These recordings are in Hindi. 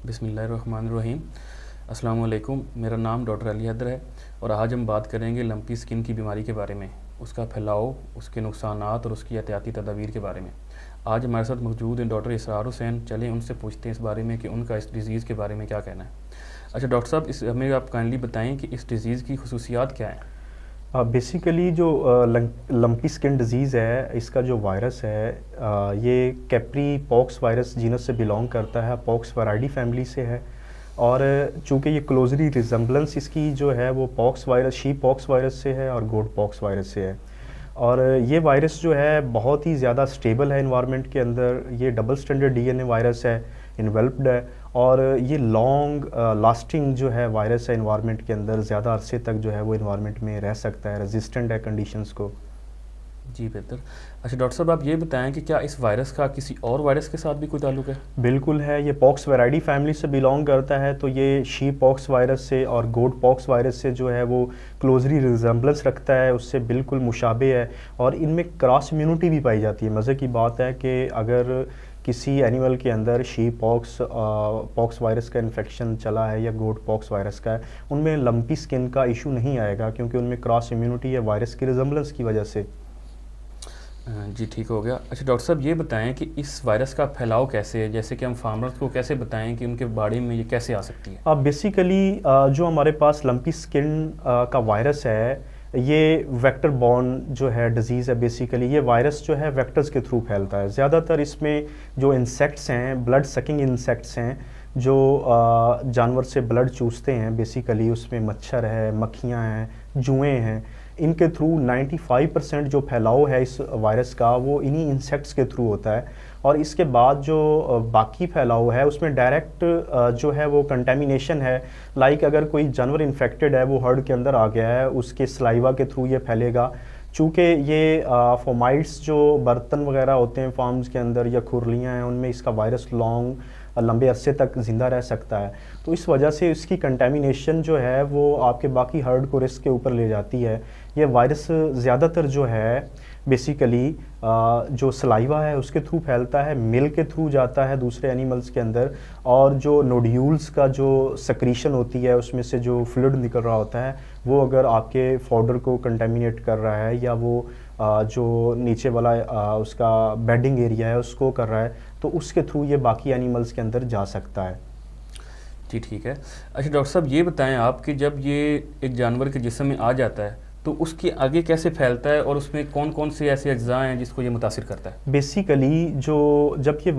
बिस्मिल्लाहिर्रहमानिर्रहीम। अस्सलाम वालेकुम। मेरा नाम डॉक्टर अली हैदर है और आज हम बात करेंगे लंपी स्किन की बीमारी के बारे में, उसका फैलाव, उसके नुकसानात और उसकी एहतियाती तदाबीर के बारे में। आज हमारे साथ मौजूद हैं डॉक्टर इसरार हुसैन। चलें उनसे पूछते हैं इस बारे में कि उनका इस डिज़ीज़ के बारे में क्या कहना है। अच्छा डॉक्टर साहब, इस हमें आप काइंडली बताएँ कि इस डिज़ीज़ की खसूसियात क्या हैं? बेसिकली जो लंपी स्किन डिजीज़ है, इसका जो वायरस है, ये कैप्री पॉक्स वायरस जीनस से बिलोंग करता है, पॉक्स वैराइडी फैमिली से है। और चूंकि ये क्लोजली रिजेम्बलेंस इसकी जो है वो pox virus, she pox virus से है और गोट पॉक्स वायरस से है। और ये वायरस जो है बहुत ही ज़्यादा स्टेबल है इन्वायरमेंट के अंदर। ये डबल स्टैंडर्ड डीएनए वायरस है, इन्वेल्प्ड है, और ये लॉन्ग लास्टिंग जो है वायरस है इन्वायरमेंट के अंदर, ज़्यादा अरसे तक जो है वो इन्वायरमेंट में रह सकता है, रेजिस्टेंट है कंडीशंस को। जी बेहतर। अच्छा डॉक्टर साहब, आप ये बताएं कि क्या इस वायरस का किसी और वायरस के साथ भी कोई ताल्लुक है? बिल्कुल है, ये पॉक्स वैराइडी फैमिली से बिलोंग करता है, तो ये शी पॉक्स वायरस से और गोट पॉक्स वायरस से जो है वो क्लोजली रिजेम्बलेंस रखता है, उससे बिल्कुल मुशाबे है। और इनमें क्रॉस इम्यूनिटी भी पाई जाती है। मज़े की बात है कि अगर किसी एनिमल के अंदर शी पॉक्स पॉक्स वायरस का इन्फेक्शन चला है या गोट पॉक्स वायरस का है, उनमें लंपी स्किन का इशू नहीं आएगा, क्योंकि उनमें क्रॉस इम्यूनिटी है वायरस की रिजेम्बलेंस की वजह से। जी ठीक हो गया। अच्छा डॉक्टर साहब, ये बताएं कि इस वायरस का फैलाव कैसे है, जैसे कि हम फार्मर्स को कैसे बताएं कि उनके बाड़ी में ये कैसे आ सकती है? अब बेसिकली जो हमारे पास लंपी स्किन का वायरस है, ये वेक्टर बॉर्न जो है डिजीज़ है। बेसिकली ये वायरस जो है वेक्टर्स के थ्रू फैलता है। ज़्यादातर इसमें जो इंसेक्ट्स हैं, ब्लड सकिंग इंसेक्ट्स हैं, जो जानवर से ब्लड चूसते हैं, बेसिकली उसमें मच्छर है, मक्खियाँ हैं, जुएँ हैं, इनके थ्रू 95% जो फैलाव है इस वायरस का वो इन्हीं इंसेक्ट्स के थ्रू होता है। और इसके बाद जो बाकी फैलाव है उसमें डायरेक्ट जो है वो कंटेमिनेशन है। लाइक अगर कोई जानवर इन्फेक्टेड है, वो हर्ड के अंदर आ गया है, उसके सलाइवा के थ्रू ये फैलेगा। चूँकि ये फोमाइट्स जो बर्तन वगैरह होते हैं फार्म्स के अंदर या खुरलियाँ हैं, उनमें इसका वायरस लंबे अरसे तक ज़िंदा रह सकता है। तो इस वजह से इसकी कंटेमिनेशन जो है वो आपके बाकी हर्ड को रिस्क के ऊपर ले जाती है। ये वायरस ज़्यादातर जो है बेसिकली जो सलाइवा है उसके थ्रू फैलता है, मिल के थ्रू जाता है दूसरे एनिमल्स के अंदर, और जो नोड्यूल्स का जो सक्रीशन होती है उसमें से जो फ्लूइड निकल रहा होता है, वो अगर आपके फॉडर को कंटेमिनेट कर रहा है या वो जो नीचे वाला उसका बेडिंग एरिया है उसको कर रहा है, तो उसके थ्रू ये बाकी एनिमल्स के अंदर जा सकता है। जी ठीक है। अच्छा डॉक्टर साहब, ये बताएं आप कि जब ये एक जानवर के जिस्म में आ जाता है तो उसके आगे कैसे फैलता है और उसमें कौन कौन से ऐसे अज्जा हैं जिसको ये मुतासिर करता है? बेसिकली जो जब ये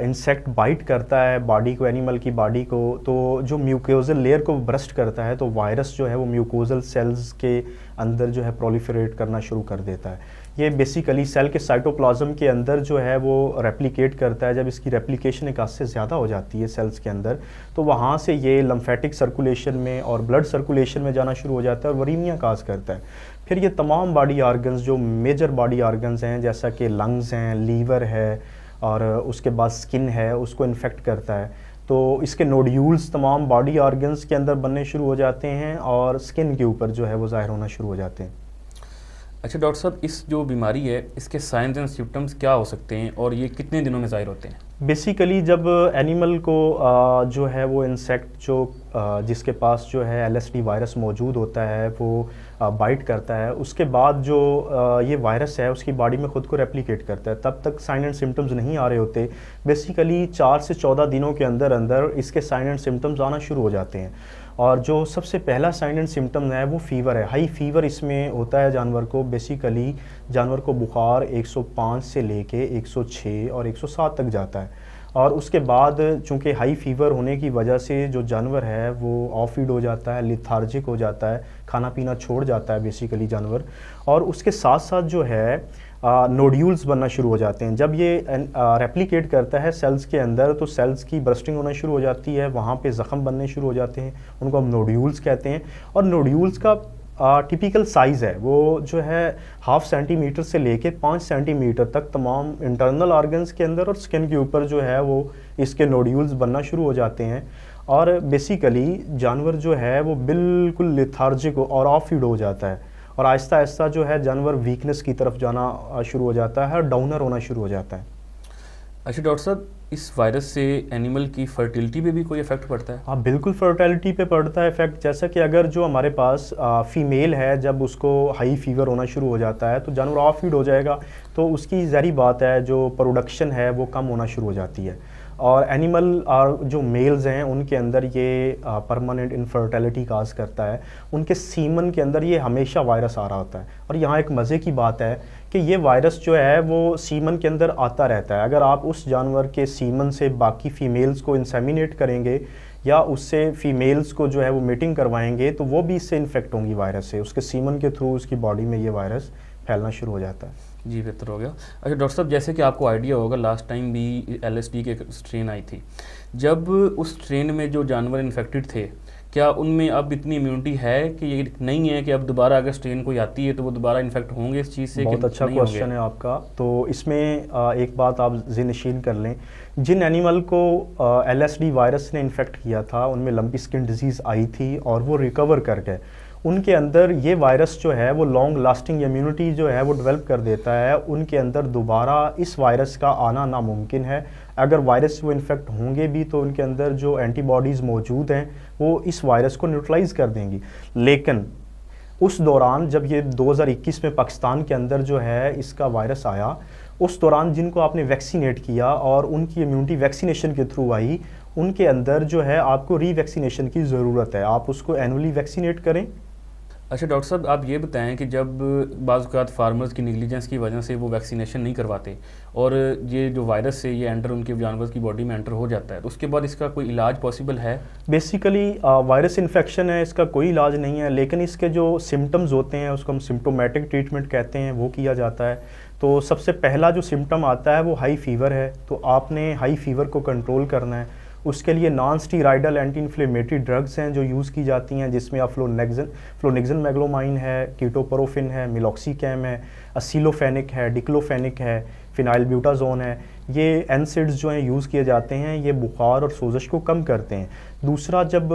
इंसेक्ट बाइट करता है बॉडी को, एनिमल की बॉडी को, तो जो म्यूकोजल लेयर को ब्रस्ट करता है, तो वायरस जो है वो म्यूकोजल सेल्स के अंदर जो है प्रोलिफरेट करना शुरू कर देता है। ये बेसिकली सेल के साइटोप्लाज्म के अंदर जो है वो रेप्लिकेट करता है। जब इसकी रेप्लिकेशन एक हद से ज़्यादा हो जाती है सेल्स के अंदर, तो वहाँ से ये लम्फेटिक सर्कुलेशन में और ब्लड सर्कुलेशन में जाना शुरू हो जाता है और वरीमिया काज करता है। फिर ये तमाम बॉडी आर्गन्स, जो मेजर बॉडी आर्गन्स हैं, जैसा कि लंग्स हैं, लीवर है, और उसके बाद स्किन है, उसको इन्फेक्ट करता है। तो इसके नोड्यूल्स तमाम बॉडी आर्गन्स के अंदर बनने शुरू हो जाते हैं और स्किन के ऊपर जो है वो ज़ाहिर होना शुरू हो जाते हैं। अच्छा डॉक्टर साहब, इस जो बीमारी है इसके साइंस एंड सिम्टम्स क्या हो सकते हैं और ये कितने दिनों में ज़ाहिर होते हैं? बेसिकली जब एनिमल को जो है वो इंसेक्ट जो जिसके पास जो है एलएसडी वायरस मौजूद होता है, वो बाइट करता है, उसके बाद जो ये वायरस है उसकी बॉडी में ख़ुद को रेप्लिकेट करता है, तब तक साइन एंड सिम्टम्स नहीं आ रहे होते। बेसिकली 4 से 14 दिनों के अंदर अंदर इसके साइन एंड सिम्टम्स आना शुरू हो जाते हैं। और जो सबसे पहला साइन एंड सिम्टम है वो फीवर है। हाई फीवर इसमें होता है जानवर को। बेसिकली जानवर को बुखार 105 से लेके 106 और 107 तक जाता है। और उसके बाद चूँकि हाई फीवर होने की वजह से जो जानवर है वो ऑफ फीड हो जाता है, लिथार्जिक हो जाता है, खाना पीना छोड़ जाता है बेसिकली जानवर। और उसके साथ साथ जो है नोड्यूल्स बनना शुरू हो जाते हैं। जब ये रेप्लिकेट करता है सेल्स के अंदर, तो सेल्स की बर्स्टिंग होना शुरू हो जाती है, वहाँ पे ज़ख़म बनने शुरू हो जाते हैं, उनको हम नोड्यूल्स कहते हैं। और नोड्यूल्स का टिपिकल साइज़ है वो जो है 0.5 सेंटीमीटर से लेके 5 सेंटीमीटर तक तमाम इंटरनल ऑर्गन्स के अंदर और स्किन के ऊपर जो है वो इसके नोड्यूल्स बनना शुरू हो जाते हैं। और बेसिकली जानवर जो है वो बिल्कुल लिथार्जिक और ऑफ फीड हो जाता है, और आहिस्ता आहिस्ता जो है जानवर वीकनेस की तरफ जाना शुरू हो जाता है और डाउनर होना शुरू हो जाता है। अच्छा डॉक्टर साहब, इस वायरस से एनिमल की फर्टिलिटी पे भी कोई इफ़ेक्ट पड़ता है? हाँ बिल्कुल, फर्टिलिटी पे पड़ता है इफेक्ट। जैसा कि अगर जो हमारे पास फीमेल है, जब उसको हाई फीवर होना शुरू हो जाता है तो जानवर ऑफ फीड हो जाएगा, तो उसकी ज़ाहिर बात है जो प्रोडक्शन है वो कम होना शुरू हो जाती है। और एनिमल जो मेल्स हैं उनके अंदर ये परमानेंट इनफर्टिलिटी काज करता है, उनके सीमन के अंदर ये हमेशा वायरस आ रहा होता है। और यहाँ एक मज़े की बात है कि ये वायरस जो है वो सीमन के अंदर आता रहता है। अगर आप उस जानवर के सीमन से बाकी फीमेल्स को इंसेमिनेट करेंगे या उससे फीमेल्स को जो है वो मीटिंग करवाएंगे तो वो भी इससे इन्फेक्ट होंगी वायरस से, उसके सीमन के थ्रू उसकी बॉडी में ये वायरस फैलना शुरू हो जाता है। जी, बेहतर हो गया। अच्छा डॉक्टर साहब, जैसे कि आपको आइडिया होगा, लास्ट टाइम भी एलएसडी के स्ट्रेन आई थी। जब उस स्ट्रेन में जो जानवर इन्फेक्टेड थे, क्या उनमें अब इतनी इम्यूनिटी है कि ये नहीं है कि अब दोबारा अगर स्ट्रेन कोई आती है तो वो दोबारा इन्फेक्ट होंगे इस चीज़ से कि बहुत अच्छा नहीं होंगे? क्वेश्चन है आपका। तो इसमें एक बात आप ज़हन-नशीन कर लें, जिन एनिमल को एलएसडी वायरस ने इन्फेक्ट किया था उनमें लंपी स्किन डिजीज़ आई थी और वो रिकवर कर गए। उनके अंदर ये वायरस जो है वो लॉन्ग लास्टिंग इम्यूनिटी जो है वो डेवलप कर देता है, उनके अंदर दोबारा इस वायरस का आना नामुमकिन है। अगर वायरस से वो इन्फेक्ट होंगे भी तो उनके अंदर जो एंटीबॉडीज़ मौजूद हैं वो इस वायरस को न्यूट्रलाइज़ कर देंगी। लेकिन उस दौरान जब ये 2021 में पाकिस्तान के अंदर जो है इसका वायरस आया, उस दौरान जिनको आपने वैक्सीनेट किया और उनकी इम्यूनिटी वैक्सीनेशन के थ्रू आई, उनके अंदर जो है आपको रीवैक्सीनेशन की ज़रूरत है। आप उसको एनुअली वैक्सीनेट करें। अच्छा डॉक्टर साहब, आप ये बताएं कि जब बाज़ औक़ात फार्मर्स की निगलिजेंस की वजह से वो वैक्सीनेशन नहीं करवाते और ये जो वायरस है ये एंटर उनके जानवर की बॉडी में एंटर हो जाता है, तो उसके बाद इसका कोई इलाज पॉसिबल है? बेसिकली वायरस इन्फेक्शन है, इसका कोई इलाज नहीं है, लेकिन इसके जो सिम्टम्स होते हैं उसको हम सिम्प्टोमेटिक ट्रीटमेंट कहते हैं, वो किया जाता है। तो सबसे पहला जो सिम्टम आता है वो हाई फीवर है, तो आपने हाई फीवर को कंट्रोल करना है। उसके लिए non steroidal anti inflammatory drugs हैं जो यूज़ की जाती हैं, जिसमें फ्लोनेक्सन मैग्लोमाइन है, कीटोप्रोफिन है, मिलॉक्सीकैम है, असिलोफेनिक है, डिक्लोफेनिक है, फिनाइल ब्यूटाजोन है। ये एनसिड्स जो हैं यूज़ किए जाते हैं, ये बुखार और सोजश को कम करते हैं। दूसरा, जब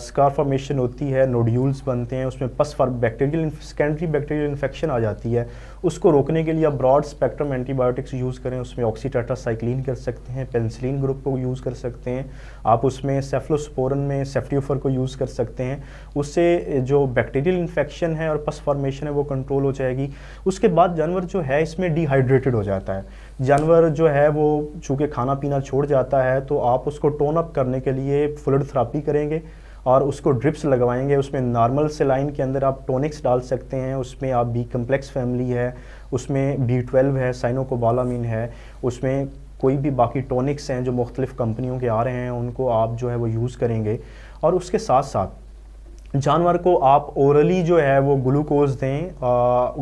स्कार फॉर्मेशन होती है, नोड्यूल्स बनते हैं, उसमें पस बैक्टीरियल सेकेंडरी बैक्टीरियल इन्फेक्शन आ जाती है, उसको रोकने के लिए आप ब्रॉड स्पेक्ट्रम एंटीबायोटिक्स यूज़ करें। उसमें ऑक्सीटेट्रासाइक्लिन कर सकते हैं, पेनिसिलिन ग्रुप को यूज़ कर सकते हैं, आप उसमें सेफ्लोस्पोरिन में सेफ्टियोफर को यूज़ कर सकते हैं। उससे जो बैक्टीरियल इन्फेक्शन है और पस फॉर्मेशन है वो कंट्रोल हो जाएगी। उसके बाद जानवर जो है इसमें डिहाइड्रेटेड हो जाता है। जानवर जो है वो चूँकि खाना पीना छोड़ जाता है, तो आप उसको टोन अप करने के लिए फ्लूइड थेरेपी करेंगे और उसको ड्रिप्स लगवाएंगे। उसमें नॉर्मल सेलाइन के अंदर आप टोनिक्स डाल सकते हैं, उसमें आप बी कम्प्लेक्स फैमिली है, उसमें B12 है, साइनोकोबालामिन है, उसमें कोई भी बाकी टोनिक्स हैं जो मुख्तलिफ़ कंपनियों के आ रहे हैं, उनको आप जो है वो यूज़ करेंगे। और उसके साथ साथ जानवर को आप ओरली जो है वो ग्लूकोज़ दें।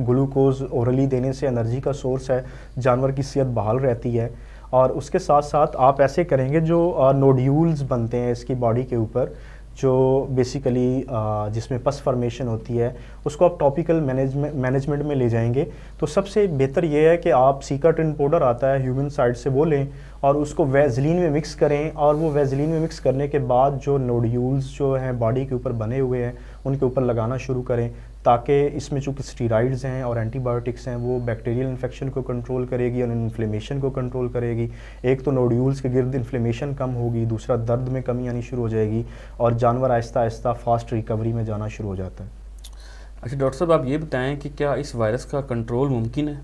ग्लूकोज़ ओरली देने से एनर्जी का सोर्स है, जानवर की सेहत बहाल रहती है। और उसके साथ साथ आप ऐसे करेंगे, जो नोड्यूल्स बनते हैं इसकी बॉडी के ऊपर, जो बेसिकली जिसमें पस फॉर्मेशन होती है, उसको आप टॉपिकल मैनेजमेंट में ले जाएंगे। तो सबसे बेहतर ये है कि आप सीकाट्रिन पाउडर आता है ह्यूमन साइड से, वो लें और उसको वैज़लीन में मिक्स करें। और वो वैज़लीन में मिक्स करने के बाद जो नोड्यूल्स जो हैं बॉडी के ऊपर बने हुए हैं उनके ऊपर लगाना शुरू करें, ताकि इसमें चूँकि स्टीराइड्स हैं और एंटीबायोटिक्स हैं, वो बैक्टीरियल इन्फेक्शन को कंट्रोल करेगी और इन्फ्लेमेशन को कंट्रोल करेगी। एक तो नोड्यूल्स के गिर्द इन्फ्लेमेशन कम होगी, दूसरा दर्द में कमी आनी शुरू हो जाएगी और जानवर आहिस्ता आहिस्ता फास्ट रिकवरी में जाना शुरू हो जाता है। अच्छा डॉक्टर साहब, आप ये बताएं कि क्या इस वायरस का कंट्रोल मुमकिन है?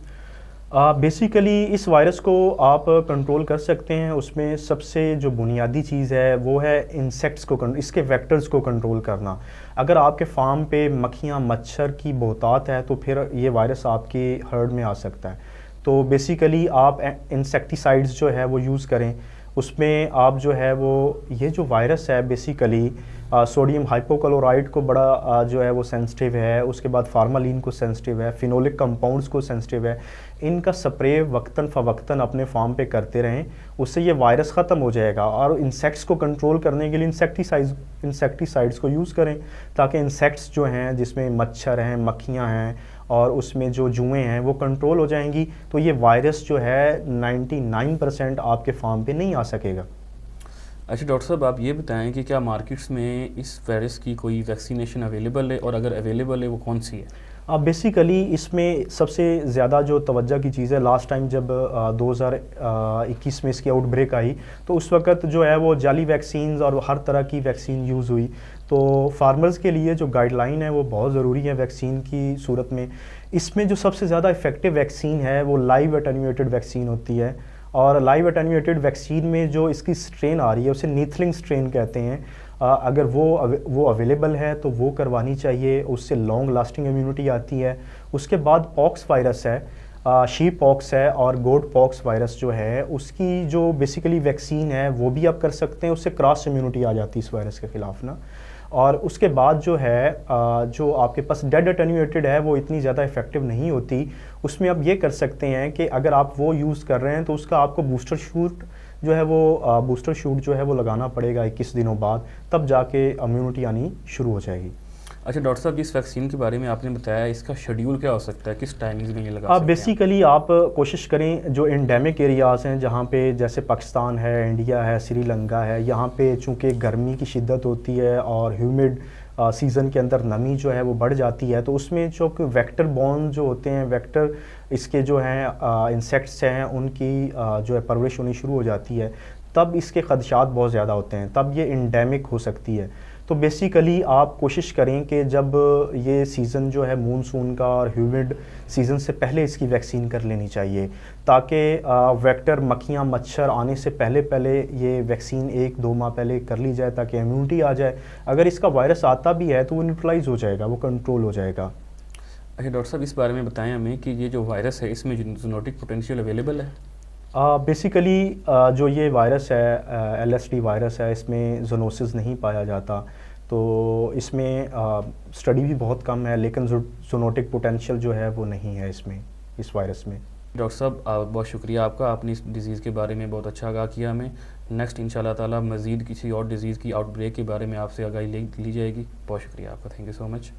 बेसिकली इस वायरस को आप कंट्रोल कर सकते हैं। उसमें सबसे जो बुनियादी चीज़ है वो है इंसेक्ट्स को इसके वेक्टर्स को कंट्रोल करना। अगर आपके फार्म पे मक्खियाँ मच्छर की बहुतात है तो फिर ये वायरस आपकी हर्ड में आ सकता है। तो बेसिकली आप इंसेक्टिसाइड्स जो है वो यूज़ करें। उसमें आप जो है वो ये जो वायरस है बेसिकली सोडियम हाइपोक्लोराइड को बड़ा जो है वो सेंसिटिव है, उसके बाद फार्मालिन को सेंसिटिव है, फिनोलिक कंपाउंड्स को सेंसिटिव है। इनका स्प्रे वक्तन फ़वक्तन अपने फार्म पे करते रहें, उससे ये वायरस ख़त्म हो जाएगा। और इंसेक्ट्स को कंट्रोल करने के लिए इंसेक्टिसाइड्स को यूज़ करें, ताकि इंसेक्ट्स जो हैं जिसमें मच्छर हैं, मक्खियाँ हैं और उसमें जो जुएँ हैं वो कंट्रोल हो जाएंगी। तो ये वायरस जो है 99% आपके फार्म पे नहीं आ सकेगा। अच्छा डॉक्टर साहब, आप ये बताएं कि क्या मार्केट्स में इस वायरस की कोई वैक्सीनेशन अवेलेबल है और अगर अवेलेबल है वो कौन सी है? बेसिकली इसमें सबसे ज़्यादा जो तवज्जो की चीज़ है, लास्ट टाइम जब 2021 में इसकी आउटब्रेक आई तो उस वक्त जो है वो जाली वैक्सीन्स और हर तरह की वैक्सीन यूज़ हुई। तो फार्मर्स के लिए जो गाइडलाइन है वो बहुत ज़रूरी है वैक्सीन की सूरत में। इसमें जो सबसे ज़्यादा इफ़ेक्टिव वैक्सीन है वो लाइव एटेन्यूएटेड वैक्सीन होती है। और लाइव एटेन्यूएटेड वैक्सीन में जो इसकी स्ट्रेन आ रही है उसे नीथलिंग स्ट्रेन कहते हैं। अगर वो अवेलेबल है तो वो करवानी चाहिए, उससे लॉन्ग लास्टिंग इम्यूनिटी आती है। उसके बाद पॉक्स वायरस है, शीप पॉक्स है और गोट पॉक्स वायरस जो है उसकी जो बेसिकली वैक्सीन है वो भी आप कर सकते हैं, उससे क्रॉस इम्यूनिटी आ जाती है इस वायरस के ख़िलाफ़ ना। और उसके बाद जो है जो आपके पास डेड एटेन्यूएटेड है वो इतनी ज़्यादा इफ़ेक्टिव नहीं होती। उसमें आप ये कर सकते हैं कि अगर आप वो यूज़ कर रहे हैं तो उसका आपको बूस्टर शूट जो है वो बूस्टर शूट जो है वो लगाना पड़ेगा 21 दिनों बाद, तब जाके इम्यूनिटी आनी शुरू हो जाएगी। अच्छा डॉक्टर साहब, जिस वैक्सीन के बारे में आपने बताया इसका शेड्यूल क्या हो सकता है, किस टाइमिंग्स में ये लगा सकते हैं? बेसिकली आप कोशिश करें जो एंडेमिक एरियाज़ हैं जहाँ पे जैसे पाकिस्तान है, इंडिया है, श्रीलंका है, यहाँ पे चूँकि गर्मी की शिद्दत होती है और ह्यूमिड सीज़न के अंदर नमी जो है वो बढ़ जाती है, तो उसमें जो वेक्टर बॉर्न जो होते हैं, वेक्टर इसके जो हैं इंसेक्ट्स हैं उनकी जो है परवरिश होनी शुरू हो जाती है, तब इसके खदशात बहुत ज़्यादा होते हैं, तब ये एंडेमिक हो सकती है। तो बेसिकली आप कोशिश करें कि जब ये सीज़न जो है मूनसून का और ह्यूमिड सीज़न से पहले इसकी वैक्सीन कर लेनी चाहिए, ताकि वेक्टर मक्खियाँ मच्छर आने से पहले पहले ये वैक्सीन 1-2 माह पहले कर ली जाए ताकि इम्यूनिटी आ जाए। अगर इसका वायरस आता भी है तो वो न्यूट्रलाइज हो जाएगा, वो कंट्रोल हो जाएगा। अच्छा डॉक्टर साहब, इस बारे में बताएं हमें कि ये जो वायरस है इसमें जूनोटिक पोटेंशियल अवेलेबल है? बेसिकली जो ये वायरस है LSD वायरस है, इसमें जोनोसिस नहीं पाया जाता, तो इसमें स्टडी भी बहुत कम है, लेकिन जोनोटिक पोटेंशियल जो है वो नहीं है इसमें, इस वायरस में। डॉक्टर साहब बहुत शुक्रिया आपका, आपने इस डिज़ीज़ के बारे में बहुत अच्छा आगाह किया हमें। नेक्स्ट इंशाल्लाह ताला मज़ीद किसी और डिज़ीज़ की आउटब्रेक के बारे में आपसे आगाही ली जाएगी। बहुत शुक्रिया आपका, थैंक यू सो मच।